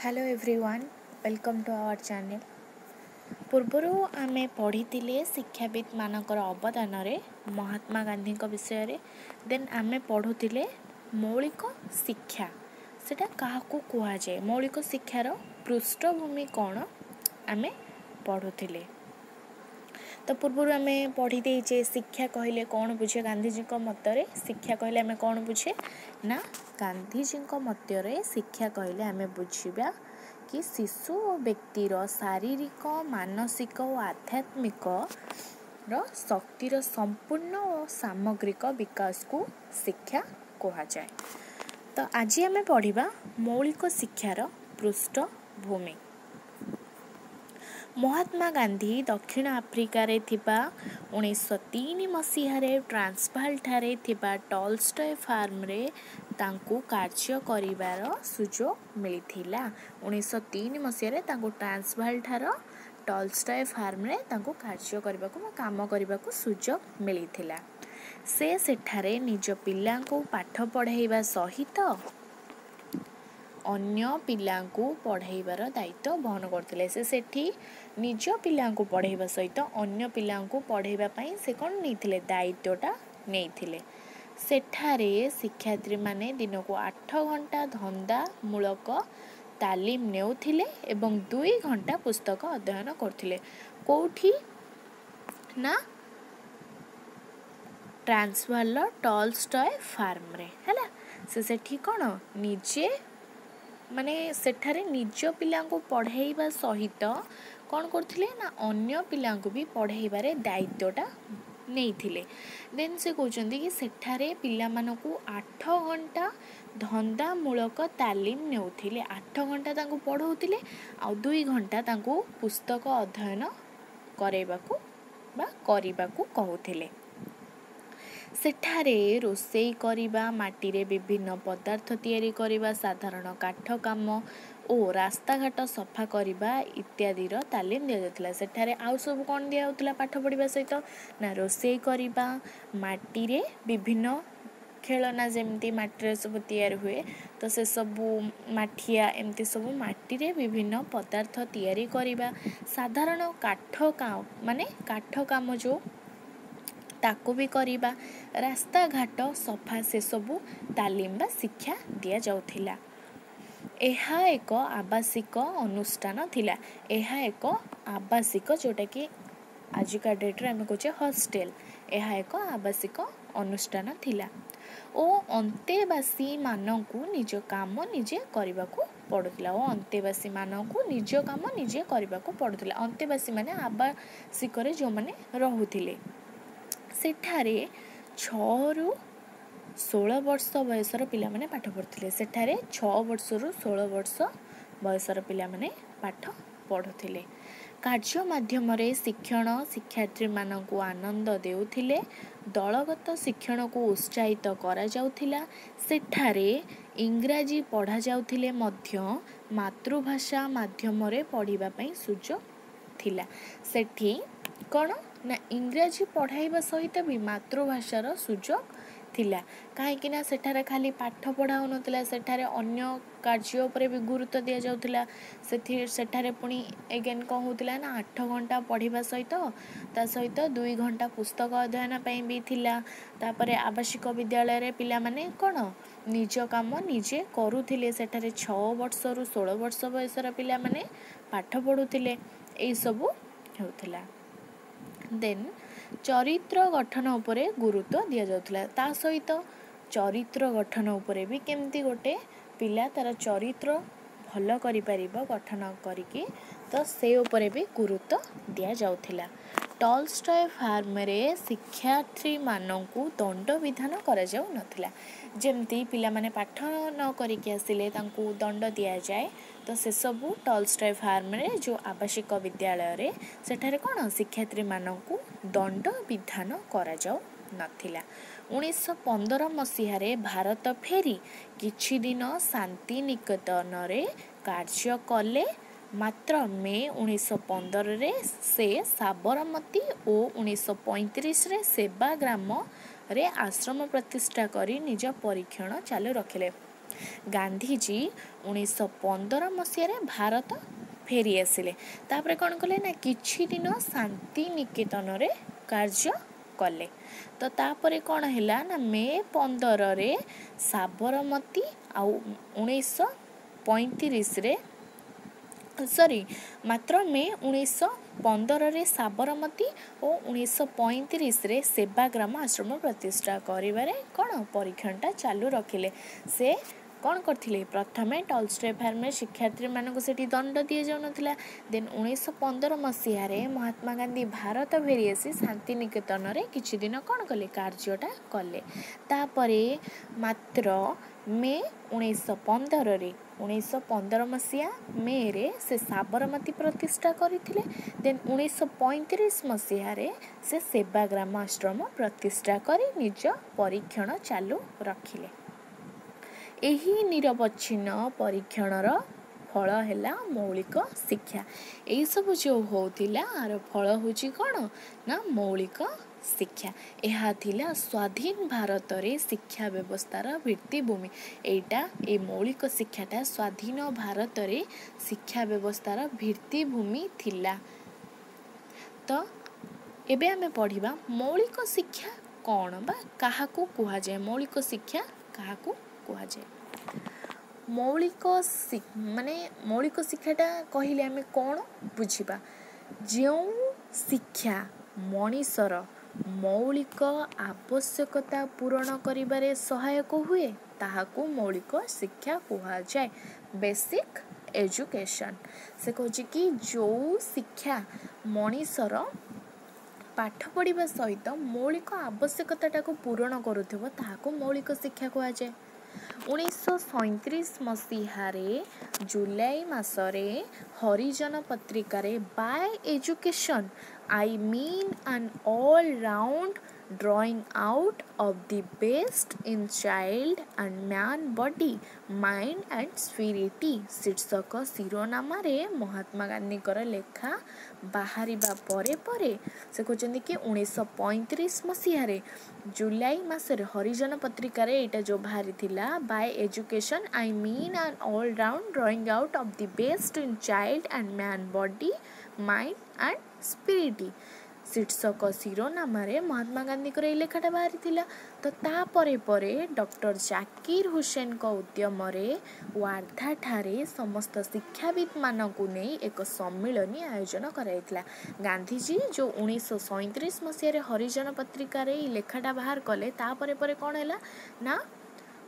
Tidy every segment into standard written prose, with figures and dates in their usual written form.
Hello everyone, welcome to our channel. पूर्वर आमे पढ़ी शिक्षाविद मानकर अवदान महात्मा गांधी विषय देन आमे पढ़ुले मौलिक शिक्षा सेटा काहाकू कुहा जाए, मौलिक शिक्षार पृष्ठभूमि कौन आमे पढ़ुले। तो पूर्वर आमे पढ़ी देचे शिक्षा कहले कौन बुझे। गांधीजी मतरे शिक्षा कहले आमे कौन बुझे ना, गांधीजी मतरे शिक्षा कहले आमे बुझिबा कि शिशु और व्यक्तिर शारीरिक मानसिक और आध्यात्मिक शक्तिर संपूर्ण और सामग्रिक विकास को शिक्षा कहा जाए। तो आज आमे पढ़िबा मौलिक शिक्षार पृष्ठभूमि। महात्मा गांधी दक्षिण आफ्रिकार थिबा 1903 मसीह ट्रांसभाल ठारे थिबा टॉलस्टॉय फार्म रे तांकू कार्य करिवार सुजोग मिलिथिला। 1903 मसीह तांकू ट्रांसभाल ठार टॉलस्टॉय फार्म रे तांकू कार्य करबाकू काम करबाकू सुजोग मिलिथिला। से सेठारे निज पिलांकू पाठ पढ़ाइबा सहित अन्य पिलांकू पढ़ाइबार दायित्व वहन करथिले। से सेठी निज पिलांकू पढ़ाइबा सहित अन्य पिलांकू पढ़ाइबा पई से कोन नैथिले, दायित्वटा नैथिले। सेठारे शिक्षार्थी माने दिन को 8 घंटा धंदा मूलक तालीम नेउथिले एवं 2 घंटा पुस्तक अध्ययन करथिले। कोठी ना, ट्रांसभाल टॉलस्टॉय फार्म रे हैला। से सेठी कोन निजे माने सेठारे निज पिलांकू पढ़ाइबा सहित कौन करथिले ना, अन्य पिलांकू भी पढ़ाइबारे दायित्वटा नैथिले। देन से कहउचंदी कि सेठारे पिला मानकू 8 घंटा धंदा मूलक तालीम नेउथिले। 8 घंटा तांकू पढ़ाउथिले आ 2 घंटा तांकू पुस्तक अध्ययन करेबाकू बा करिबाकू कहउथिले। सेठारे रोषेई करिबा, माटीरे विभिन्न पदार्थ तैयारी करिबा, साधारण काठ काम और रास्ता घाट सफा करिबा इत्यादि तालीम दिया जाउथिला। सेठारे आउ सब कोन दिया जाउथिला पाठ पढ़िबा सहित ना, रोषेई करिबा, माटीरे विभिन्न खेलना जेमती माटीरे सब तैयारी हुए तो से सब माठिया एमती सब माटीरे विभिन्न पदार्थ तैयारी करिबा, साधारण काठ काम माने काठ काम जो ताको भी करिबा, रास्ता घाट सफा से सबू तालीम बा शिक्षा दिया जाउथिला। एहा एक आवासिक अनुष्ठान थिला। एहा एक आवासिक जोटा कि आजिका डेट रे हमें कहचे हॉस्टेल। एहा एक आवासिक अनुष्ठान थिला ओ अंतेवासी मानकू निज काम निजे करबाकू पड़ुथिला। ओ अंतेवासी मानकू निज काम निजे करबाकू पड़ुथिला। अंतेवासी माने आवासिक रे जो माने रहुथिले। सेठारे 6 रु 16 वर्ष बयसर पिला माने पाठ पढ़ुथिले। सेठारे 6 वर्ष रु 16 वर्ष बयसर पिला माने पाठ पढ़ुथिले। कार्य माध्यम रे शिक्षण शिक्षार्थी मानकू आनंद देउथिले। दलगत शिक्षण को उत्साहित करा जाउथिला। सेठारे इंग्राजी पढ़ा जाउथिले मध्य मातृभाषा माध्यम रे पढ़िबा पई सुजोग थिला। सेठी कोन ना, इंग्राजी पढ़ाइबा सहित भी मातृभाषार सुजोग थिला। काहेकि ना सेठारे खाली पाठ पढ़ा होनथिला, सेठारे अन्य कार्य उपरे भी गुरुत्व दिया जाउथिला। सेठारे पुणी एगेन कौन होतिला ना, 8 घंटा पढ़िबा सहित ता सहित 2 घंटा पुस्तक अध्ययन पई भी थिला। तापरे आवासिक विद्यालय रे पिला माने कोन निज काम निजे करूथिले। सेठारे 6 वर्ष रु 16 वर्ष बयसर पिला माने पाठ पढ़ुथिले। एई सबु हेउथिला। देन चरित्र गठन उपरे गुरुत्व दिया जाउथिला। ता सहित चरित्र गठन उपरे भी केमती गोटे पिला तार चरित्र भल करि परिबो गठन करिके, तो से उपरे भी गुरुत्व दिया जाउथिला। टॉलस्टॉय फार्म रे शिक्षार्थी मानकू दंड विधान करा जाउ नथिला। जेमती पिला माने पाठ न करिके आसिले तांकू दंड दिया जाए, तो से सबू टॉलस्टॉय फार्म रे जो आवासिक विद्यालय रे सेठारे कोन शिक्षार्थी मानकू दंड विधान करा जाउ नथिला। 1915 मसीह रे भारत फेरी किछि दिन शांति निकेतन रे कार्य कले। मात्र मे 1915 रे से साबरमती और 1935 रे सेवाग्राम रे आश्रम प्रतिष्ठा करी निज परीक्षण चालू रखिले। ଗାନ୍ଧୀଜୀ 1915 ମସିହାରେ ଭାରତ ଫେରି ଆସିଲେ। ତାପରେ କ'ଣ କଲେ ନା କିଛି ଦିନ ଶାନ୍ତି ନିକେତନରେ କାର୍ଯ୍ୟ କଲେ। ତ ତାପରେ କ'ଣ ହେଲା ନା ମେ 15ରେ ସାବରମତୀ ଆଉ 1935ରେ ମାତ୍ର ମେ 1915ରେ ସାବରମତୀ ଓ 1935ରେ ସେବାଗ୍ରାମ ଆଶ୍ରମ ପ୍ରତିଷ୍ଠା କରିବାରେ କ'ଣ ପରୀକ୍ଷଣଟା ଚାଲୁ ରଖିଲେ। ସେ କ'ଣ କରିଥିଲେ ପ୍ରଥମେ ଟଲଷ୍ଟୟ ଫାର୍ମରେ ଶିକ୍ଷାର୍ଥୀମାନଙ୍କୁ ସେଠି ଦଣ୍ଡ ଦିଆଯାଉନଥିଲା। ଦେନ୍ 1915 ମସିହାରେ ମହାତ୍ମା ଗାନ୍ଧୀ ଭାରତ ଫେରି ଆସି ଶାନ୍ତିନିକେତନରେ କିଛି ଦିନ କ'ଣ କଲେ କାର୍ଯ୍ୟଟା କଲେ। ତାପରେ ମାତ୍ର ମେ 1915 ମସିହା ମେରେ ସେ ସାବରମତୀ ପ୍ରତିଷ୍ଠା କରିଥିଲେ। ଦେନ୍ 1935 ମସିହାରେ ସେ ସେବାଗ୍ରାମ ଆଶ୍ରମ ପ୍ରତିଷ୍ଠା କରି ନିଜ ପରୀକ୍ଷଣ ଚାଲୁ ରଖିଲେ। ଏହି ନିରବଚ୍ଛିନ୍ନ ପରୀକ୍ଷଣର ଫଳ ହେଲା ମୌଳିକ ଶିକ୍ଷା। ଏଇସବୁ ଯେଉଁ ହେଉଥିଲା ଆର ଫଳ ହେଉଛି କ'ଣ ନା ମୌଳିକ ଶିକ୍ଷା। ଏହା ଥିଲା ସ୍ୱାଧୀନ ଭାରତରେ ଶିକ୍ଷା ବ୍ୟବସ୍ଥାର ଭିତ୍ତିଭୂମି। ଏଇ ମୌଳିକ ଶିକ୍ଷାଟା ସ୍ୱାଧୀନ ଭାରତରେ ଶିକ୍ଷା ବ୍ୟବସ୍ଥାର ଭିତ୍ତିଭୂମି ଥିଲା। ତ ଏବେ ଆମେ ପଢ଼ିବା ମୌଳିକ ଶିକ୍ଷା କ'ଣ ବା କାହାକୁ କୁହାଯାଏ। ମୌଳିକ ଶିକ୍ଷା କାହାକୁ କୁହାଯାଏ। ମୌଳିକ ଶିକ୍ଷାଟା କହିଲେ ଆମେ କ'ଣ ବୁଝିବା? ଯେଉଁ ଶିକ୍ଷା ମଣିଷର ମୌଳିକ ଆବଶ୍ୟକତା ପୂରଣ କରିବାରେ ସହାୟକ ହୁଏ ତାହାକୁ ମୌଳିକ ଶିକ୍ଷା କୁହାଯାଏ। Basic education. ସେ କହୁଛି କି ଯେଉଁ ଶିକ୍ଷା ମଣିଷର ପାଠ ପଢ଼ିବା ସହିତ ମୌଳିକ ଆବଶ୍ୟକତାଟାକୁ ପୂରଣ କରୁଥିବ ତାହାକୁ ମୌଳିକ ଶିକ୍ଷା କୁହାଯାଏ। 1937 ମସିହାରେ ଜୁଲାଇ ମାସରେ ହରିଜନ ପତ୍ରିକାରେ Bai education I mean an all-round drawing out of the best in child and man body, mind and spirit ଶୀର୍ଷକ ଶିରୋନାମାରେ ମହାତ୍ମା ଗାନ୍ଧୀଙ୍କର ଲେଖା ବାହାରିବା ପରେ ସେ କହୁଛନ୍ତି କି 1935 ମସିହାରେ ଜୁଲାଇ ମାସରେ ହରିଜନ ପତ୍ରିକାରେ ଏଇଟା ଯେଉଁ ବାହାରିଥିଲା Bai education I mean an all-round drawing out of the best in child and man body, mind and spirit ଶୀର୍ଷକ ଶିରୋନାମାରେ ମହାତ୍ମା ଗାନ୍ଧୀଙ୍କର ଏଇ ଲେଖାଟା ବାହାରିଥିଲା। ତ ତାପରେ ଡକ୍ଟର ଜାକିର ହୁସେନଙ୍କ ଉଦ୍ୟମରେ ୱାର୍ଦ୍ଧାଠାରେ ସମସ୍ତ ଶିକ୍ଷାବିତ୍ମାନଙ୍କୁ ନେଇ ଏକ ସମ୍ମିଳନୀ ଆୟୋଜନ କରାଯାଇଥିଲା। ଗାନ୍ଧୀଜୀ ଯେଉଁ 1937 ମସିହାରେ ହରିଜନ ପତ୍ରିକାରେ ଏଇ ଲେଖାଟା ବାହାର କଲେ ତାପରେ କ'ଣ ହେଲା ନା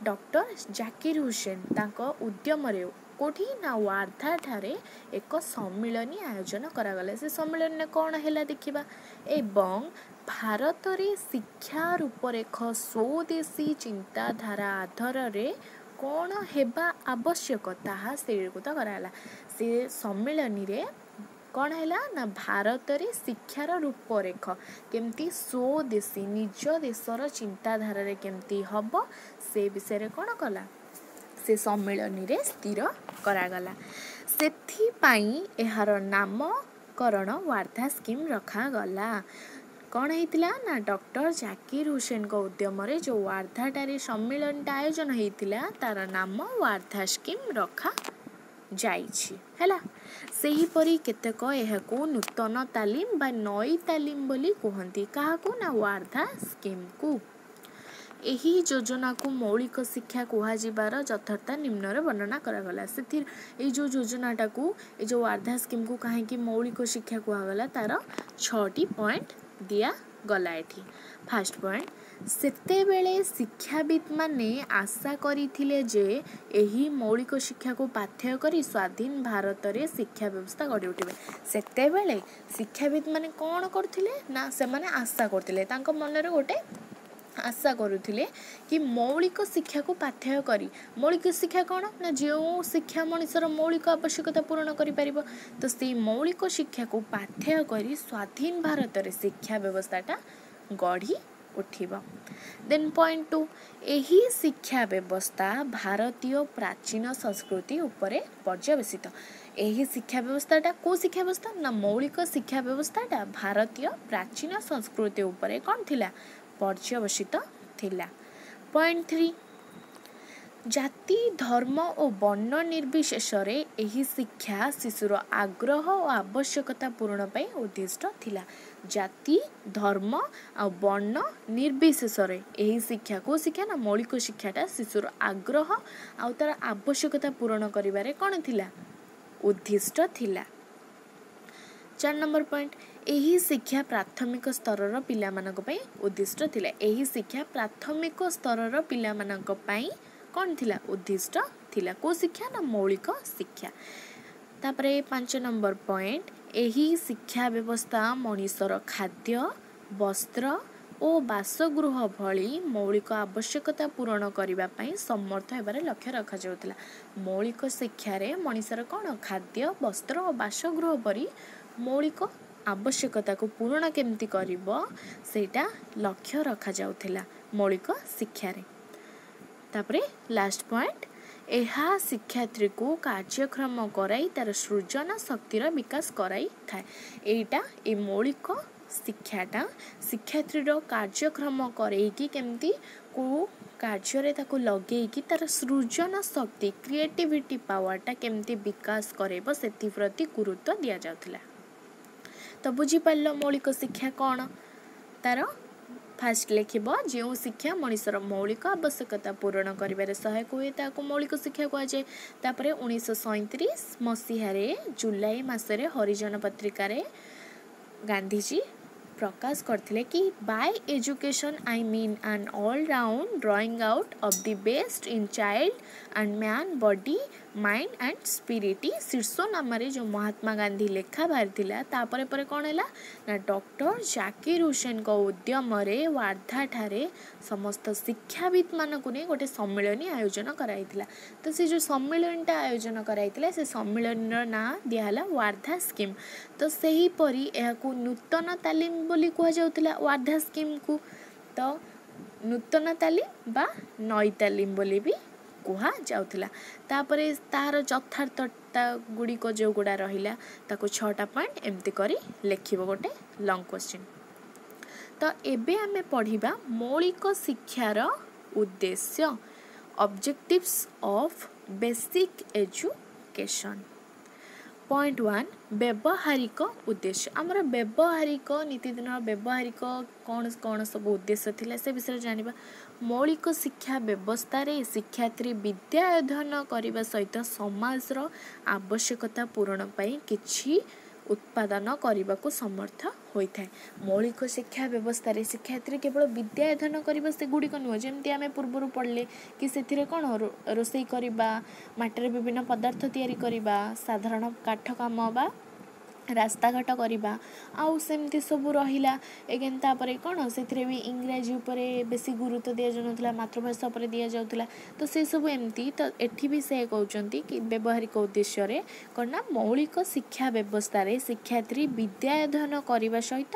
ଡକ୍ଟର ଜାକିର ହୁସେନ ତାଙ୍କ ଉଦ୍ୟମରେ କେଉଁଠି ନା ୱାର୍ଦ୍ଧାଠାରେ ଏକ ସମ୍ମିଳନୀ ଆୟୋଜନ କରାଗଲା। ସେ ସମ୍ମିଳନୀରେ କ'ଣ ହେଲା ଦେଖିବା। ଏବଂ ଭାରତରେ ଶିକ୍ଷା ରୂପରେଖ ସ୍ୱଦେଶୀ ଚିନ୍ତାଧାରା ଆଧାରରେ କ'ଣ ହେବା ଆବଶ୍ୟକ ତାହା ସ୍ଥିରୀକୃତ କରାଗଲା। ସେ ସମ୍ମିଳନୀରେ କ'ଣ ହେଲା ନା ଭାରତରେ ଶିକ୍ଷାର ରୂପରେଖ କେମିତି ସ୍ୱଦେଶୀ ନିଜ ଦେଶର ଚିନ୍ତାଧାରାରେ କେମିତି ହେବ ସେ ବିଷୟରେ କ'ଣ କଲା ସେ ସମ୍ମିଳନୀରେ ସ୍ଥିର କରାଗଲା। ସେଥିପାଇଁ ଏହାର ନାମକରଣ ୱାର୍ଦ୍ଧା ସ୍କିମ୍ ରଖାଗଲା। କ'ଣ ହେଇଥିଲା ନା ଡକ୍ଟର ଜାକିର ହୁସେନଙ୍କ ଉଦ୍ୟମରେ ଯେଉଁ ୱାର୍ଦ୍ଧାଠାରେ ସମ୍ମିଳନୀଟା ଆୟୋଜନ ହେଇଥିଲା ତାର ନାମ ୱାର୍ଦ୍ଧା ସ୍କିମ୍ ରଖାଯାଇଛି ହେଲା। ସେହିପରି କେତେକ ଏହାକୁ ନୂତନ ତାଲିମ ବା ନଈ ତାଲିମ ବୋଲି କୁହନ୍ତି। କାହାକୁ ନା ୱାର୍ଦ୍ଧା ସ୍କିମ୍କୁ। ଏହି ଯୋଜନାକୁ ମୌଳିକ ଶିକ୍ଷା କୁହାଯିବାର ଯଥାର୍ଥ ନିମ୍ନରେ ବର୍ଣ୍ଣନା କରାଗଲା। ଏଇ ଯେଉଁ ଯୋଜନାଟାକୁ ଏଇ ଯେଉଁ ୱାର୍ଦ୍ଧା ସ୍କିମ୍କୁ କାହିଁକି ମୌଳିକ ଶିକ୍ଷା କୁହାଗଲା ତାର 6ଟି ପଏଣ୍ଟ ଦିଆଗଲା ଏଠି। ଫାର୍ଷ୍ଟ ପଏଣ୍ଟ, ସେତେବେଳେ ଶିକ୍ଷାବିତ୍ମାନେ ଆଶା କରିଥିଲେ ଯେ ଏହି ମୌଳିକ ଶିକ୍ଷାକୁ ପାଥେୟ କରି ସ୍ୱାଧୀନ ଭାରତରେ ଶିକ୍ଷା ବ୍ୟବସ୍ଥା ଗଢ଼ି ଉଠିବେ। ସେତେବେଳେ ଶିକ୍ଷାବିତ୍ମାନେ କ'ଣ କରୁଥିଲେ ନା ସେମାନେ ଆଶା କରୁଥିଲେ ତାଙ୍କ ମନରେ ଗୋଟେ ଆଶା କରୁଥିଲେ କି ମୌଳିକ ଶିକ୍ଷାକୁ ପାଥେୟ କରି ମୌଳିକ ଶିକ୍ଷା କ'ଣ ନା ଯେଉଁ ଶିକ୍ଷା ମଣିଷର ମୌଳିକ ଆବଶ୍ୟକତା ପୂରଣ କରିପାରିବ ତ ସେଇ ମୌଳିକ ଶିକ୍ଷାକୁ ପାଥେୟ କରି ସ୍ୱାଧୀନ ଭାରତରେ ଶିକ୍ଷା ବ୍ୟବସ୍ଥାଟା ଗଢ଼ି ଉଠିବ। ଦେନ୍ ପଏଣ୍ଟ 2, ଏହି ଶିକ୍ଷା ବ୍ୟବସ୍ଥା ଭାରତୀୟ ପ୍ରାଚୀନ ସଂସ୍କୃତି ଉପରେ ପର୍ଯ୍ୟବେସିତ। ଏହି ଶିକ୍ଷା ବ୍ୟବସ୍ଥାଟା କେଉଁ ଶିକ୍ଷା ବ୍ୟବସ୍ଥା ନା ମୌଳିକ ଶିକ୍ଷା ବ୍ୟବସ୍ଥାଟା ଭାରତୀୟ ପ୍ରାଚୀନ ସଂସ୍କୃତି ଉପରେ କ'ଣ ଥିଲା ପର୍ଯ୍ୟବେସିତ ଥିଲା। ପଏଣ୍ଟ 3, ଜାତି ଧର୍ମ ଓ ବର୍ଣ୍ଣ ନିର୍ବିଶେଷରେ ଏହି ଶିକ୍ଷା ଶିଶୁର ଆଗ୍ରହ ଓ ଆବଶ୍ୟକତା ପୂରଣ ପାଇଁ ଉଦ୍ଦିଷ୍ଟ ଥିଲା। ଜାତି ଧର୍ମ ଆଉ ବର୍ଣ୍ଣ ନିର୍ବିଶେଷରେ ଏହି ଶିକ୍ଷା କେଉଁ ଶିକ୍ଷା ନା ମୌଳିକ ଶିକ୍ଷାଟା ଶିଶୁର ଆଗ୍ରହ ଆଉ ତା'ର ଆବଶ୍ୟକତା ପୂରଣ କରିବାରେ କ'ଣ ଥିଲା ଉଦ୍ଦିଷ୍ଟ ଥିଲା। 4 ନମ୍ବର ପଏଣ୍ଟ, ଏହି ଶିକ୍ଷା ପ୍ରାଥମିକ ସ୍ତରର ପିଲାମାନଙ୍କ ପାଇଁ ଉଦ୍ଦିଷ୍ଟ ଥିଲା। ଏହି ଶିକ୍ଷା ପ୍ରାଥମିକ ସ୍ତରର ପିଲାମାନଙ୍କ ପାଇଁ କ'ଣ ଥିଲା ଉଦ୍ଦିଷ୍ଟ ଥିଲା। କେଉଁ ଶିକ୍ଷା ନା ମୌଳିକ ଶିକ୍ଷା। ତାପରେ 5 ନମ୍ବର ପଏଣ୍ଟ, ଏହି ଶିକ୍ଷା ବ୍ୟବସ୍ଥା ମଣିଷର ଖାଦ୍ୟ ବସ୍ତ୍ର ଓ ବାସଗୃହ ଭଳି ମୌଳିକ ଆବଶ୍ୟକତା ପୂରଣ କରିବା ପାଇଁ ସମର୍ଥ ହେବାରେ ଲକ୍ଷ୍ୟ ରଖାଯାଉଥିଲା। ମୌଳିକ ଶିକ୍ଷାରେ ମଣିଷର କ'ଣ ଖାଦ୍ୟ ବସ୍ତ୍ର ଓ ବାସଗୃହ ପରି ମୌଳିକ ଆବଶ୍ୟକତାକୁ ପୂରଣ କେମିତି କରିବ ସେଇଟା ଲକ୍ଷ୍ୟ ରଖାଯାଉଥିଲା ମୌଳିକ ଶିକ୍ଷାରେ। ତାପରେ ଲାଷ୍ଟ ପଏଣ୍ଟ, ଏହା ଶିକ୍ଷାର୍ଥୀକୁ କାର୍ଯ୍ୟକ୍ରମ କରାଇ ତା'ର ସୃଜନ ଶକ୍ତିର ବିକାଶ କରାଇଥାଏ। ଏଇଟା ଏ ମୌଳିକ ଶିକ୍ଷାଟା ଶିକ୍ଷାର୍ଥୀର କାର୍ଯ୍ୟକ୍ରମ କରେଇକି କେମିତି କେଉଁ କାର୍ଯ୍ୟରେ ତାକୁ ଲଗେଇକି ତା'ର ସୃଜନ ଶକ୍ତି କ୍ରିଏଟିଭିଟି ପାୱାରଟା କେମିତି ବିକାଶ କରେଇବ ସେଥିପ୍ରତି ଗୁରୁତ୍ୱ ଦିଆଯାଉଥିଲା। ତ ବୁଝିପାରିଲ ମୌଳିକ ଶିକ୍ଷା କ'ଣ? ତା'ର ଫାଷ୍ଟ ଲେଖିବ ଯେଉଁ ଶିକ୍ଷା ମଣିଷର ମୌଳିକ ଆବଶ୍ୟକତା ପୂରଣ କରିବାରେ ସହାୟକ ହୁଏ ତାହାକୁ ମୌଳିକ ଶିକ୍ଷା କୁହାଯାଏ। ତାପରେ 1937 ମସିହାରେ ଜୁଲାଇ ମାସରେ ହରିଜନ ପତ୍ରିକାରେ ଗାନ୍ଧୀଜୀ ପ୍ରକାଶ କରିଥିଲେ କି by education I mean an all round drawing out of the best in child and man body mind and spirit ଶୀର୍ଷ ନାମରେ ଯେଉଁ ମହାତ୍ମା ଗାନ୍ଧୀ ଲେଖା ବାହାରିଥିଲା ତାପରେ ପରେ କ'ଣ ହେଲା ନା ଡକ୍ଟର ଜାକିର ହୁସେନଙ୍କ ଉଦ୍ୟମରେ ୱାର୍ଦ୍ଧାଠାରେ ସମସ୍ତ ଶିକ୍ଷାବିତ୍ମାନଙ୍କୁ ନେଇ ଗୋଟେ ସମ୍ମିଳନୀ ଆୟୋଜନ କରାଯାଇଥିଲା। ତ ସେ ଯେଉଁ ସମ୍ମିଳନୀଟା ଆୟୋଜନ କରାଯାଇଥିଲା ସେ ସମ୍ମିଳନୀର ନାଁ ଦିଆହେଲା ୱାର୍ଦ୍ଧା ସ୍କିମ୍। ତ ସେହିପରି ଏହାକୁ ନୂତନ ତାଲିମ ବୋଲି କୁହାଯାଉଥିଲା ୱାର୍ଦ୍ଧା ସ୍କିମ୍କୁ। ତ ନୂତନ ତାଲିମ ବା ନଈ ତାଲିମ ବୋଲି ବି କୁହାଯାଉଥିଲା। ତାପରେ ତାହାର ଯଥାର୍ଥତା ଗୁଡ଼ିକ ଯେଉଁଗୁଡ଼ା ରହିଲା ତାକୁ 6ଟା ପଏଣ୍ଟ ଏମିତି କରି ଲେଖିବ ଗୋଟେ ଲଙ୍ଗ କ୍ୱେଶ୍ଚିନ୍। ତ ଏବେ ଆମେ ପଢ଼ିବା ମୌଳିକ ଶିକ୍ଷାର ଉଦ୍ଦେଶ୍ୟ ଅବଜେକ୍ଟିଭ୍ସ ଅଫ୍ ବେସିକ୍ ଏଜୁକେସନ୍। ପଏଣ୍ଟ 1 ବ୍ୟବହାରିକ ଉଦ୍ଦେଶ୍ୟ। ଆମର ବ୍ୟବହାରିକ ନୀତିଦିନର ବ୍ୟବହାରିକ କ'ଣ କ'ଣ ସବୁ ଉଦ୍ଦେଶ୍ୟ ଥିଲା ସେ ବିଷୟରେ ଜାଣିବା। ମୌଳିକ ଶିକ୍ଷା ବ୍ୟବସ୍ଥାରେ ଶିକ୍ଷାର୍ଥୀ ବିଦ୍ୟା ଅଧ୍ୟୟନ କରିବା ସହିତ ସମାଜର ଆବଶ୍ୟକତା ପୂରଣ ପାଇଁ କିଛି ଉତ୍ପାଦନ କରିବାକୁ ସମର୍ଥ ହୋଇଥାଏ। ମୌଳିକ ଶିକ୍ଷା ବ୍ୟବସ୍ଥାରେ ଶିକ୍ଷାର୍ଥୀ କେବଳ ବିଦ୍ୟା ଅଧ୍ୟୟନ କରିବା ସେଗୁଡ଼ିକ ନୁହେଁ ଯେମିତି ଆମେ ପୂର୍ବରୁ ପଢ଼ିଲେ କି ସେଥିରେ କ'ଣ ରୋଷେଇ କରିବା ମାଟିରେ ବିଭିନ୍ନ ପଦାର୍ଥ ତିଆରି କରିବା ସାଧାରଣ କାଠ କାମ ବା ରାସ୍ତାଘାଟ କରିବା ଆଉ ସେମିତି ସବୁ ରହିଲା। ଏଗେନ୍ ତାପରେ କ'ଣ ସେଥିରେ ବି ଇଂରାଜୀ ଉପରେ ବେଶୀ ଗୁରୁତ୍ୱ ଦିଆଯାଉନଥିଲା ମାତୃଭାଷା ଉପରେ ଦିଆଯାଉଥିଲା। ତ ସେସବୁ ଏମିତି ତ ଏଠି ବି ସେ କହୁଛନ୍ତି କି ବ୍ୟବହାରିକ ଉଦ୍ଦେଶ୍ୟରେ କ'ଣ ନା ମୌଳିକ ଶିକ୍ଷା ବ୍ୟବସ୍ଥାରେ ଶିକ୍ଷାର୍ଥୀ ବିଦ୍ୟା ଅଧ୍ୟୟନ କରିବା ସହିତ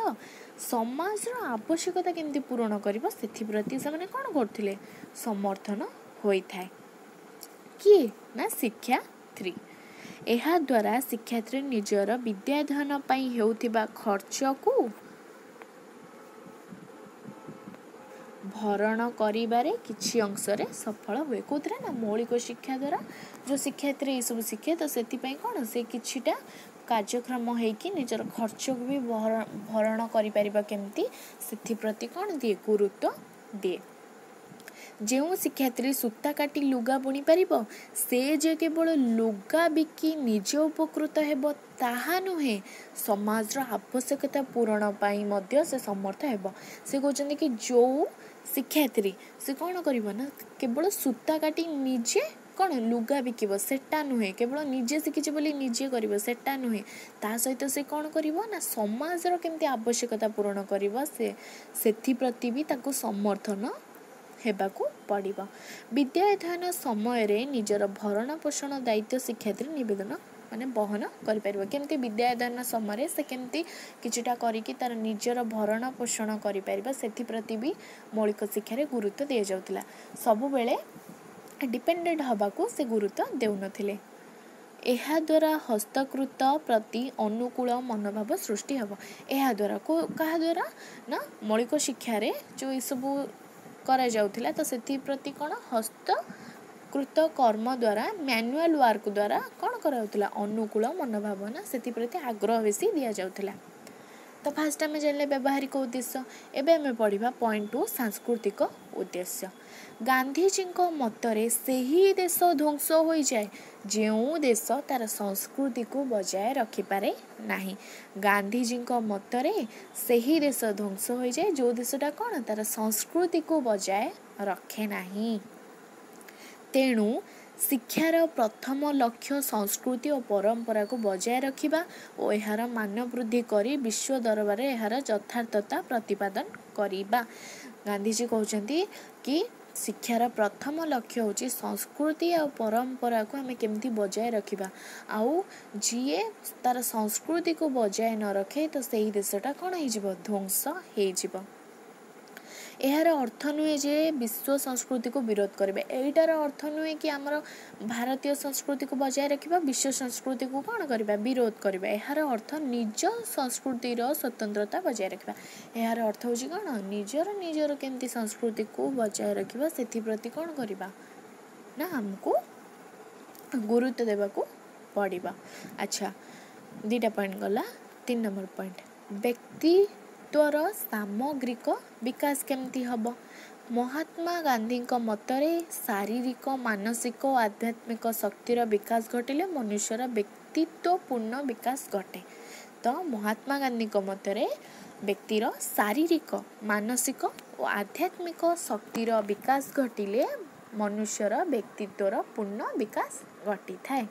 ସମାଜର ଆବଶ୍ୟକତା କେମିତି ପୂରଣ କରିବ ସେଥିପ୍ରତି ସେମାନେ କ'ଣ କରୁଥିଲେ ସମର୍ଥନ ହୋଇଥାଏ। କିଏ ନା ଶିକ୍ଷାର୍ଥୀ। ଏହାଦ୍ୱାରା ଶିକ୍ଷାର୍ଥୀ ନିଜର ବିଦ୍ୟାଧ୍ୟୟନ ପାଇଁ ହେଉଥିବା ଖର୍ଚ୍ଚକୁ ଭରଣ କରିବାରେ କିଛି ଅଂଶରେ ସଫଳ ହୁଏ। କେଉଁଥିରେ ନା ମୌଳିକ ଶିକ୍ଷା ଦ୍ୱାରା ଯେଉଁ ଶିକ୍ଷାର୍ଥୀ ଏସବୁ ଶିଖେ ତ ସେଥିପାଇଁ କ'ଣ ସେ କିଛିଟା କାର୍ଯ୍ୟକ୍ରମ ହେଇକି ନିଜର ଖର୍ଚ୍ଚକୁ ବି ଭରଣ କରିପାରିବ କେମିତି ସେଥିପ୍ରତି କ'ଣ ଦିଏ ଗୁରୁତ୍ୱ ଦିଏ। ଯେଉଁ ଶିକ୍ଷାର୍ଥୀ ସୂତା କାଟି ଲୁଗା ବୁଣି ପାରିବ ସେ ଯେ କେବଳ ଲୁଗା ବିକି ନିଜେ ଉପକୃତ ହେବ ତାହା ନୁହେଁ ସମାଜର ଆବଶ୍ୟକତା ପୂରଣ ପାଇଁ ମଧ୍ୟ ସେ ସମର୍ଥ ହେବ। ସେ କହୁଛନ୍ତି କି ଯେଉଁ ଶିକ୍ଷାର୍ଥୀ ସେ କ'ଣ କରିବ ନା କେବଳ ସୂତା କାଟି ନିଜେ କ'ଣ ଲୁଗା ବିକିବ ସେଟା ନୁହେଁ କେବଳ ନିଜେ ଶିଖିଛି ବୋଲି ନିଜେ କରିବ ସେଟା ନୁହେଁ ତା ସହିତ ସେ କ'ଣ କରିବ ନା ସମାଜର କେମିତି ଆବଶ୍ୟକତା ପୂରଣ କରିବ ସେଥିପ୍ରତି ବି ତାକୁ ସମର୍ଥନ ହେବାକୁ ପଡ଼ିବ। ବିଦ୍ୟା ଅଧ୍ୟୟନ ସମୟରେ ନିଜର ଭରଣ ପୋଷଣ ଦାୟିତ୍ୱ ଶିକ୍ଷାର୍ଥୀ ନିବେଦନ ବହନ କରିପାରିବ। କେମିତି ବିଦ୍ୟା ଅଧ୍ୟୟନ ସମୟରେ ସେ କେମିତି କିଛିଟା କରିକି ତାର ନିଜର ଭରଣ ପୋଷଣ କରିପାରିବ ସେଥିପ୍ରତି ବି ମୌଳିକ ଶିକ୍ଷାରେ ଗୁରୁତ୍ୱ ଦିଆଯାଉଥିଲା। ସବୁବେଳେ ଡିପେଣ୍ଡେଣ୍ଟ ହେବାକୁ ସେ ଗୁରୁତ୍ୱ ଦେଉନଥିଲେ। ଏହାଦ୍ୱାରା ହସ୍ତକୃତ ପ୍ରତି ଅନୁକୂଳ ମନୋଭାବ ସୃଷ୍ଟି ହେବ। ଏହାଦ୍ୱାରା କାହା ଦ୍ୱାରା ନା ମୌଳିକ ଶିକ୍ଷାରେ ଯେଉଁ ଏସବୁ କରାଯାଉଥିଲା ତ ସେଥିପ୍ରତି କ'ଣ कृत कर्म द्वारा मैनुअल वर्क द्वारा कौन कराउथला अनुकूल मनोभावना से आग्रह बेसी दि जाउथला। तो फास्ट आम जान व्यावहारिक उद्देश्य। एवं आम पढ़ा पॉइंट 2 सांस्कृतिक उद्देश्य। गांधीजी मतरे सही देश ध्वंस हो जाए जो देश तार संस्कृति को बजाय रखिपारे नहीं। गांधीजी मतरे सही देश ध्वंस हो जाए जो देशटा कौन तार संस्कृति को बजाय रखे नहीं। तेणु शिक्षार प्रथम लक्ष्य संस्कृति और परंपरा को बजाय रखिबा और यार मान वृद्धि करी विश्व दरबार यार यथार्थता प्रतिपादन करिबा। गांधीजी कहते कि शिक्षार प्रथम लक्ष्य होची संस्कृति और परंपरा को हमें केमती बजाय रखिबा आउ जीए तार संस्कृति को बजाय न रखे तो सही देशटा कौन हो ध्वंस हो। यार अर्थ नुहे जे विश्व संस्कृति को विरोध करेंगे। एटार अर्थ नुहे कि आमर भारतीय संस्कृति को बजाय रखा विश्व संस्कृति को कौन करवा विरोध करवा। यार अर्थ निज संस्कृतिर स्वतंत्रता बजाय रखा। यार अर्थ हूँ कौन निजर निजर केमती संस्कृति को बजाय रखा से प्रति कौन करवा ना हमको गुरुत्व देवाक पड़िबा। अच्छा 2टा पॉइंट गला। 3 नंबर पॉइंट व्यक्तित्वर सामग्रिक विकास केमती हब। महात्मा गांधी मतरे शारीरिक मानसिक और आध्यात्मिक शक्तिर विकास घटिले मनुष्यर व्यक्तित्वपूर्ण विकास घटे। तो महात्मा गांधी मतरे व्यक्तिर शारीरिक मानसिक और आध्यात्मिक शक्तिर विकास घटिले मनुष्यर व्यक्तित्वर पूर्ण विकास घटी थाए।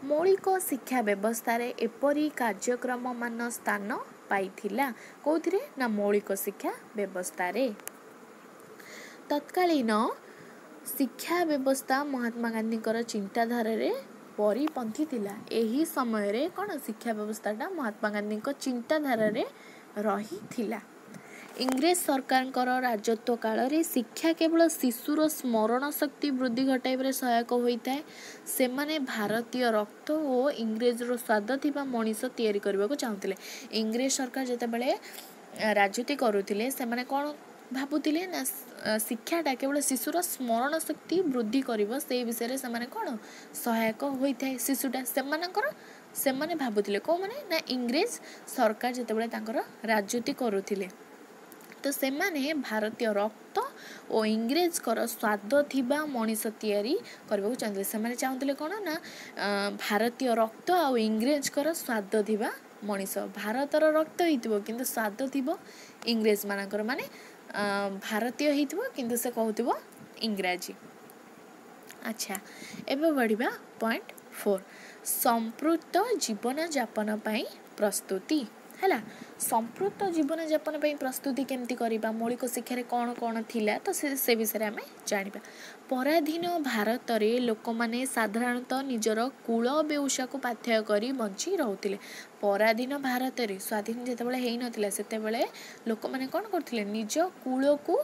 मौलिक शिक्षा व्यवस्था रे एपरी कार्यक्रम मान स्थान पाइथिला कोथिरे ना मौलिक शिक्षा व्यवस्था रे। तत्कालीन शिक्षा व्यवस्था महात्मा गांधी चिंताधारा रे परिपंथी थिला। एही समय रे कौन शिक्षा व्यवस्थाटा महात्मा गांधी चिंताधारा रे रही थिला। इंग्रेज सरकार राजत्व काल रे शिक्षा केवल शिशुर स्मरण शक्ति वृद्धि घटाइबारे सहायक होता है। से माने भारतीय रक्त और इंग्रेजर स्वाद थिबा मनीष तैयारी करबा को चाहुतिले। इंग्रेज सरकार जेतेबेले राजनीति करुथिले से माने कोन भाबुथिले ना शिक्षाटा केवल शिशुर स्मरण शक्ति वृद्धि करिवो से विषय रे से माने कोन सहायक होइथाय शिशुटा से माने भाबुथिले को माने ना इंग्रेज सरकार जेतेबेले तांकर राजनीति करुथिले तो से माने भारतीय रक्त और इंग्रेज स्वाद थिबा मनीष तैयारी करबा को चाहते। से माने चाहते कौन ना भारतीय रक्त और इंग्रेज स्वाद थिबा मनीष। भारतर रक्त होइतिबो किंतु स्वाद थिबो इंग्रेज मानकर माने भारतीय होइतिबो किंतु से कहउतिबो इंग्राजी। अच्छा एबे बढ़िबा पॉइंट 4 संपृक्त जीवन यापन पई प्रस्तुति हैला। संपृक्त जीवन यापन पई प्रस्तुति केमती करिबा मौलिक शिक्षा रे कौन कौन थिला तो से विषय आम जानिबा। पराधीन भारत रे लोक माने साधारणतः निजर कूल बेउसा को पाथ्य करी बंची रहउतिले। पराधीन भारत रे स्वाधीन जेतेबेले हेइ नथिला सेतेबेले लोक माने कोन करथिले निज कूल को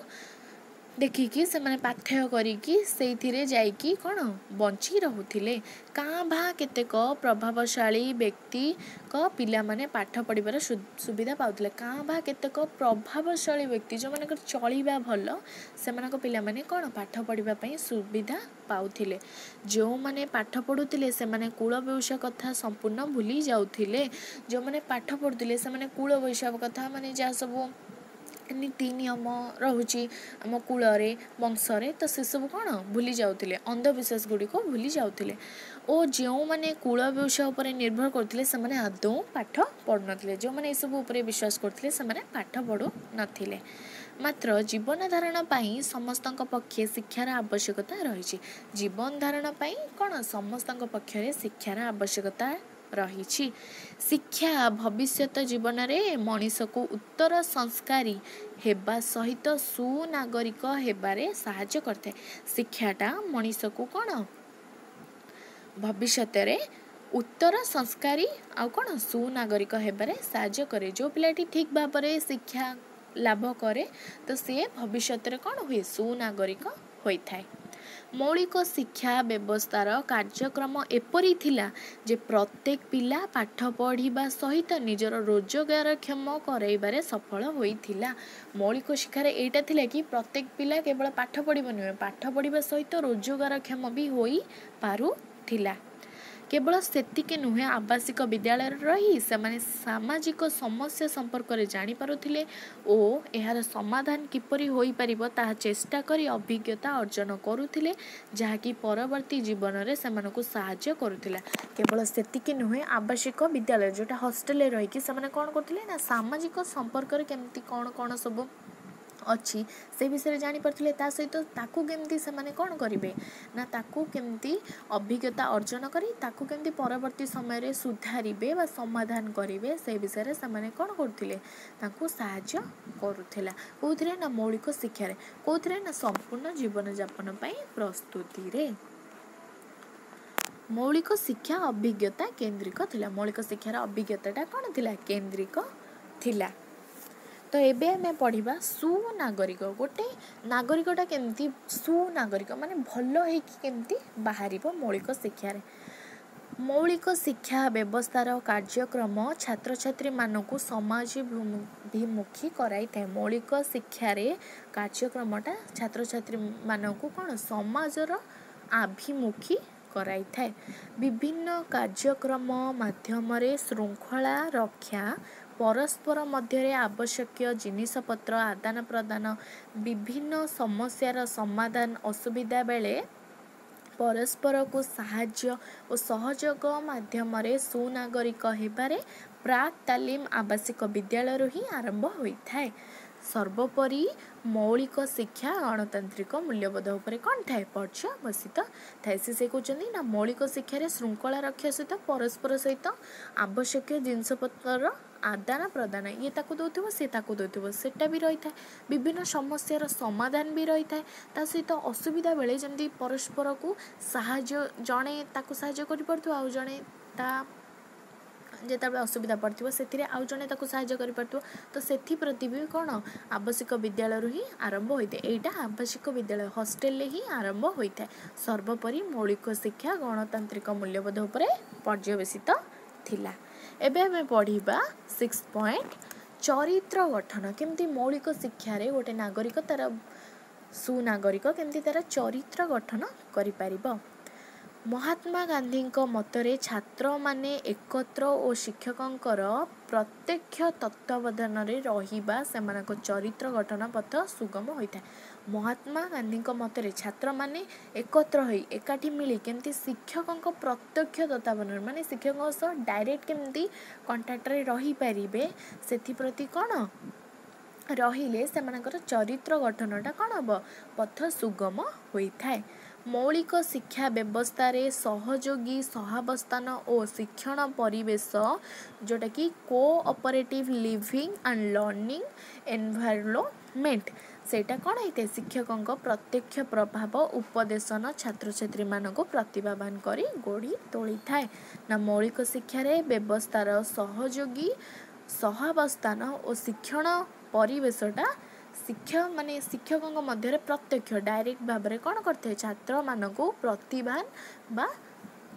देखिकी से माने पाथ्य करिकी सेइथिरे जाइकी कोन बंची रहउथिले। कां भा केतेक प्रभावशाली व्यक्ति को पिला माने पाठ पढ़िबार सुविधा पाउथिले। कां भा केतेक प्रभावशाली व्यक्ति जो माने चलिबा भल से माने पिला माने कोन पाठ पढ़िबा पई सुविधा पाउथिले। जो माने पाठ पढुथिले से माने कूल बेउसा कथा संपूर्ण भूली जाउथिले। जो माने पाठ पढुथिले से माने कूल बेउसा कथा माने जा सब नीति नियम रहुची आम कूल वंशरे तो से सब कौन भूली जाउथिले अंधविश्वास गुड़ी को भूली जाउथिले। और जो माने कूल व्यवसाय उपर निर्भर करथिले से माने आदौ पाठ पढ़ु नथिले। जो माने सब उपर विश्वास करथिले से माने पाठ पढ़ु नथिले। मात्र जीवन धारण पाई समस्तक पक्षे शिक्षार आवश्यकता रही। जीवन धारण पाई कौन समस्तक पक्षरे शिक्षार आवश्यकता रही। शिक्षा भविष्यत जीवन रे मनीष को उत्तर संस्कारी हेबा सहित सुनागरिक हेबारे साहाय्य करते। शिक्षाटा मनीष को कौन भविष्यत रे उत्तर संस्कारी आ कौन सुनागरिक हेबारे साहाय्य करे। जो पिलाटी ठीक भाव में शिक्षा लाभ करे तो सी भविष्यत रे कौन हुए सुनागरिक होइथाय। मौलिक शिक्षा व्यवस्थार कार्यक्रम एपरी थिला जे प्रत्येक पिला पाठ पढ़ा सहित निजर रोजगारक्षम कराइबारे सफल होइथिला। मौलिक शिक्षार एटा थिला कि प्रत्येक पिला केवल पाठ पढ़िब नुहे, पाठ पढ़ा सहित रोजगारक्षम भी होई पारुथिला। केवल सेतिके नुहे, आवासिक विद्यालय रही से सामाजिक समस्या संपर्क में जानीपारुथिले ओ एहार समाधान किपरि होई परिबो ताहा चेष्टा करी अभिज्ञता अर्जन करुथिले, जहाँकि परवर्ती जीवन में सेमानकु साहाय्य करुथिला। केवल सेतिके नुहे, आवासिक विद्यालय जोटा हॉस्टेल रही कि सेमाने कोन करथिले ना सामाजिक संपर्क रे केमती कोन कोन सब अच्छी से विषय जानी पारथिले, ता सहित ताकू केमती सेमाने कोन करिवे ना ताकू केमती अभिज्ञता अर्जन करी ताकू केमती परवर्ती समय रे सुधारिबे बा समाधान करिवे से विषय रे सेमाने कोन करथिले ताकू सहाय्य करुथिला। कोउथरे ना मौलिक शिक्षा रे, कोउथरे ना संपूर्ण जीवन यापन पई प्रस्तुति रे। मौलिक शिक्षा अभिज्ञता केंद्रिक थिला। मौलिक शिक्षार अभिज्ञताटा कोन थिला? केंद्रिक थिला। तो एबे हमें पढ़िबा सुनागरिक। गोटे नागरिकटा केमती सुनागरिक माने भलो है कि केमती बाहरिबो मौलिक शिक्षा रे। मौलिक शिक्षा व्यवस्थार कार्यक्रम छात्र छात्री मानकु समाजभिमुखी कराई थाए। मौलिक शिक्षा रे कार्यक्रमटा छात्र छात्री मानकु कोन समाजर आभिमुखी कराई थाए। विभिन्न कार्यक्रम माध्यम रे श्रृंखला रक्षा, परस्पर मध्य आवश्यक जिनिसपत्र आदान प्रदान, विभिन्न समस्यार समाधान, असुविधा बेले परस्पर को साहाय्य और सहयोग माध्यम सुनागरिक हेबारे प्राक तालीम आवासिक विद्यालय ही आरंभ होता है। सर्वोपरि मौलिक शिक्षा गणतांत्रिक मूल्यबोध उपर कौन थाए? पर्यवसित थाए। से कहते ना मौलिक शिक्षा श्रृंखला रक्षा सहित परस्पर सहित आवश्यक जिनपतर आदान प्रदान ये ताकू दौथिबो से ताकू दौथिबो सेटा भी रही था। विभिन्न समस्यार समाधान भी रही था। ता सहित असुविधा बेले जमती परस्पर को साहाय्य, जड़े ताकू साहाय्य कर पारथो आउ जड़े ता जेतबे असुविधा पड़थिबो सेथिरे आउ जने ताकू साहाय्य करि पारथो। तो सेथि प्रति भी कोन आवश्यक विद्यालय ही आरंभ होइते। एटा आवश्यक विद्यालय हॉस्टेल ही आरंभ होइते। सर्वोपरि मौलिक शिक्षा गणतांत्रिक मूल्यबोध उपरे पर्यवेसित थिला। एबे हमें पढ़िबा 6 पॉइंट चरित्र गठन। केमती मौलिक शिक्षा रे गोटे नागरिक तार सुनागरिक केमती तार चरित्र गठन करि पारिबो। महात्मा गांधी मतरे छात्र माने एकत्र और शिक्षकंकर प्रत्यक्ष तत्वावधान रहिबा सेमानक चरित्र गठन पथ सुगम होइता। महात्मा गांधी मतरे छात्र माने एकत्र होई एकाठी मिली केमती शिक्षकंक प्रत्यक्ष तत्वावधान माने शिक्षक सह डायरेक्ट केमती कांटेक्ट रे रही पारिबे सेथि प्रति कोन रहिले सेमानकर चरित्र गठनटा कोन हबो पथ सुगम होइथाय। मौलिक शिक्षा व्यवस्था रे सहयोगी सहावस्थान और शिक्षण परिवेश जोटा कि cooperative living and learning environment सेटा कौन होते शिक्षकों प्रत्यक्ष प्रभाव उपदेशन छात्र छात्री मानक प्रतिभावान करी गढ़ी तोली थाए ना। मौलिक शिक्षा रे व्यवस्थार सहयोगी सहावस्थान और शिक्षण परिवेशटा शिक्षक माने शिक्षकों मध्य प्रत्यक्ष डायरेक्ट भाव में कौन करते छात्र मानक प्रतिभान बा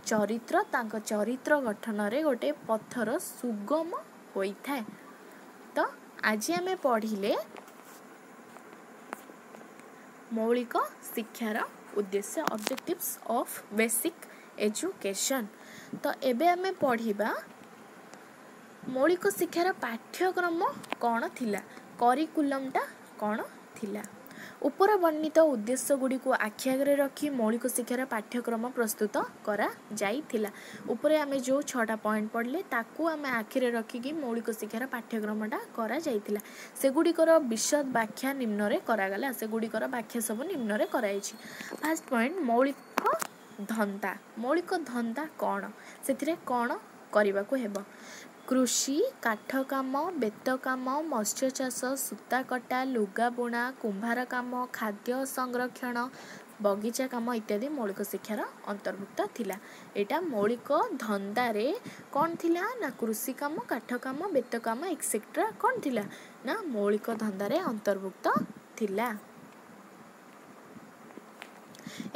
चरित्र तांको चरित्र गठन रे गोटे पथर सुगम होइथाए। तो आज आमे पढ़िले मौलिक शिक्षार उद्देश्य ऑब्जेक्टिव्स ऑफ बेसिक एजुकेशन। तो एबे आमे पढ़िबा मौलिक शिक्षार पाठ्यक्रम कौन थिला, करिकुलमटा कौन थिला। उपर वर्णित उद्देश्य गुड़ी को आखि आगे रखी मौलिक शिक्षार पाठ्यक्रम प्रस्तुत करा जाइथिला। उपरे आमे जो 6टा पॉइंट पढ़ले ताकू आमे आखिरे रखिकी मौलिक शिक्षार पाठ्यक्रमटा करा जाइथिला। सेगुड़िकर विशद व्याख्या निम्न रे करागला। सेगुड़िकर व्याख्या सब निम्न रे कराइछि। फर्स्ट पॉइंट मौलिक धंदा। मौलिक धंदा कौन, सेथिरे कौन करबा को हेबो? कृषि, काठ काम, बेत काम, मत्स्य चाष, सूता कटा, लुगा बुणा, कुंभार काम, खाद्य संरक्षण, बगीचा काम इत्यादि मौलिक शिक्षार अंतर्भुक्त थिला। एटा मौलिक धंदा रे कौन थिला ना कृषि काम, काठ काम, बेत काम एक्सेट्रा कौन थिला ना मौलिक धंदा रे अंतर्भुक्त थिला।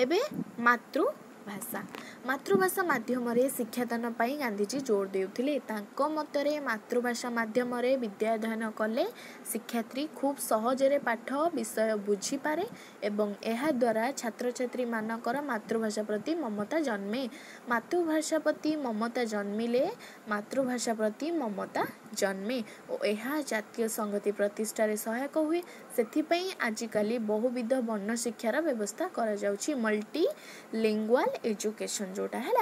एबे मातृभाषा मातृभाषा माध्यम शिक्षादान पाई गांधीजी जोर देउथिले तांको मतरे मातृभाषा माध्यम विद्या अध्ययन कले शिक्षार्थी खूब सहजरे पाठ विषय बुझी पारे एवं एहा द्वारा छात्र छात्री मानकर मातृभाषा प्रति ममता जन्मे मातृभाषा प्रति ममता जन्मिले मातृभाषा प्रति ममता जन्मे और यह जातीय संगति प्रतिष्ठार सहायक हुए से आजिकाली बहुविध वर्ण शिक्षार व्यवस्था करा जाउछि मल्टी लिंगुअल एजुकेशन जोटा है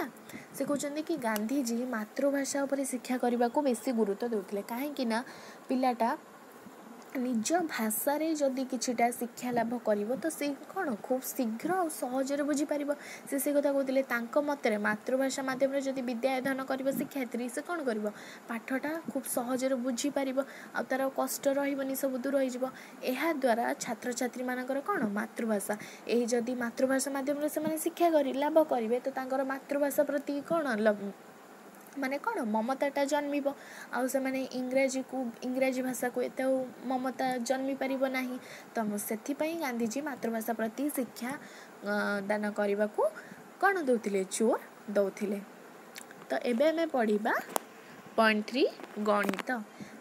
से कहते कि गांधीजी मातृभाषा उपर शिक्षा करने को बेसी गुरुत्व देउथिले काहेकि ना पिलाटा निज भाषा रे जदि किछिटा शिक्षा लाभ करिवो तो से कौन खूब शीघ्र और सहजरे बुझी पारिबो से कथा कहते तांको मतरे मातृभाषा माध्यम रे जदि विद्या अध्ययन करिवो शिक्षार्थी से कौन करिवो पाठटा खूब सहजरे बुझी पारिबो आ तार कष्ट रहिबनी सब दूर होई जिवो एहा द्वारा छात्र छात्री मानकर कौन मातृभाषा एही जदि मातृभाषा माध्यम रे से माने शिक्षा करि लाभ करिवे तो तांकर मातृभाषा प्रति कौन माने कौन ममताटा जन्मिब आउ से माने इंग्राजी भाषा को एत ममता जन्मी पारिबो नाही तो से गांधीजी मातृभाषा प्रति शिक्षा दान करने को कौन दौले जोर दौले। तो एबे हमें पढ़िबा पॉइंट 3 गणित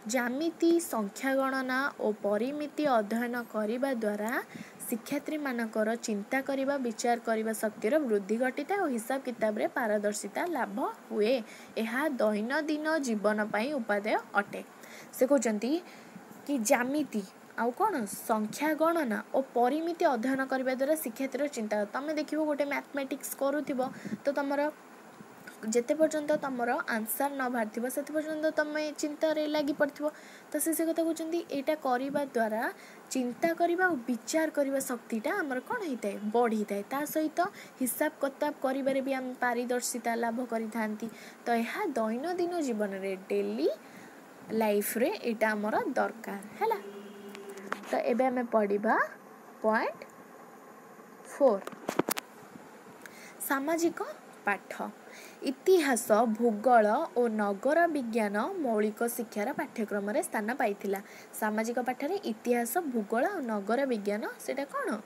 ज्यामिति संख्या गणना और परिमिति अध्ययन करने द्वारा शिक्षार्थी मानकर चिंता करने विचार करने शक्तिर वृद्धि घटिता और हिसाब किताब रे पारदर्शिता लाभ हुए यह दैनंदिन जीवन पाई उपादेय अटे से कहते कि ज्यामिति आउ कौन संख्या गणना और परिमिति अध्ययन करने द्वारा शिक्षार्थी चिंता तुम देख गोटे मैथमेटिक्स करूथिबो तो तुमर जेते पर्यंत तुमर आंसर न बाहर से पर्यंत तुम चिंतार लगी पड़ो तो से कथा कहते यहाँ करने द्वारा चिंता करने और विचार करने शक्तिटा आमर कौन होता है बढ़ी थाए ता सहित हिसाब किताब कर भी आम पारदर्शिता लाभ करि तो यह दैनंदिन जीवन रे डेली लाइफ रे एटा आमर दरकार है। तो एबे हमें पढ़िबा पॉइंट 4 सामाजिक पाठ इतिहास भूगोल और नगर विज्ञान मौलिक शिक्षार पाठ्यक्रम रे स्थान पाइथिला सामाजिक पाठ रे इतिहास भूगोल और नगर विज्ञान सेटा कौन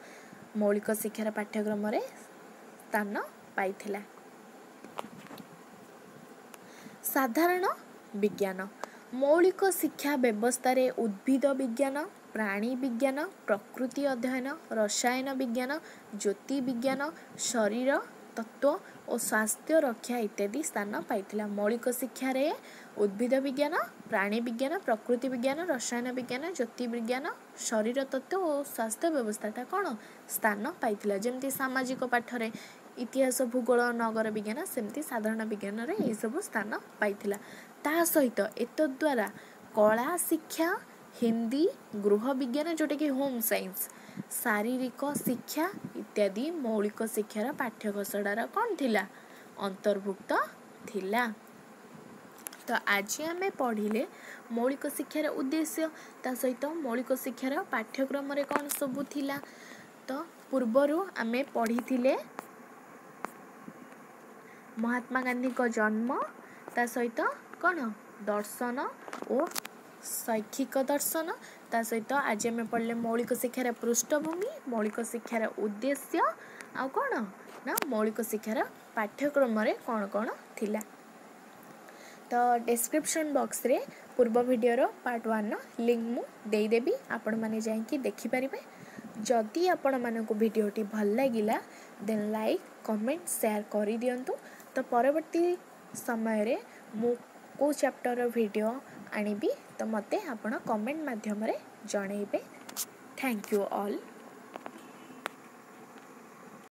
मौलिक शिक्षार पाठ्यक्रम रे स्थान पाइथिला। साधारण विज्ञान मौलिक शिक्षा व्यवस्था रे उद्भिद विज्ञान प्राणी विज्ञान प्रकृति अध्ययन रसायन विज्ञान ज्योति विज्ञान शरीर तत्व और स्वास्थ्य रक्षा इत्यादि स्थान पाइथिला मौलिक शिक्षा रे उद्भिद विज्ञान प्राणी विज्ञान प्रकृति विज्ञान रसायन विज्ञान ज्योति विज्ञान शरीर तत्व और स्वास्थ्य व्यवस्थाटा कौन स्थान पाइथिला जेमती सामाजिक पाठ रे इतिहास भूगोल नगर विज्ञान सेमती साधारण विज्ञान रे ए सब स्थान पाइथिला ता सहित एत द्वारा कला शिक्षा हिंदी गृह विज्ञान जोटा कि होम साइंस शारीरिक शिक्षा इत्यादि मौलिक शिक्षार पाठ्यघोषणार कौन थिला अंतर्भुक्त थिला। तो आज आम पढ़िले मौलिक शिक्षार उद्देश्य ता सहित मौलिक शिक्षार पाठ्यक्रम रे कौन सब थिला। तो पूर्वरु आम पढ़ी महात्मा गांधी को जन्म ता सहित कौन दर्शन और शैक्षिक दर्शन ता सहित आज आम पढ़ले मौलिक शिक्षार पृष्ठभूमि मौलिक शिक्षार उद्देश्य आ कौन ना मौलिक शिक्षार पाठ्यक्रम रे कौन कौन थिला। तो डिस्क्रिप्शन बॉक्स रे पूर्व वीडियोर पार्ट 1 लिंक मु देई देबी आपण माने जाई देखि परिबे। जदि आपण मानक वीडियोटी भल लागिला देन लाइक कमेंट शेयर करि दियंतु। तो परवर्ती समय रे मु को चैप्टर वीडियो आनिबी तो मते आपण कमेंट माध्यम रे जणैबे। Thank you all.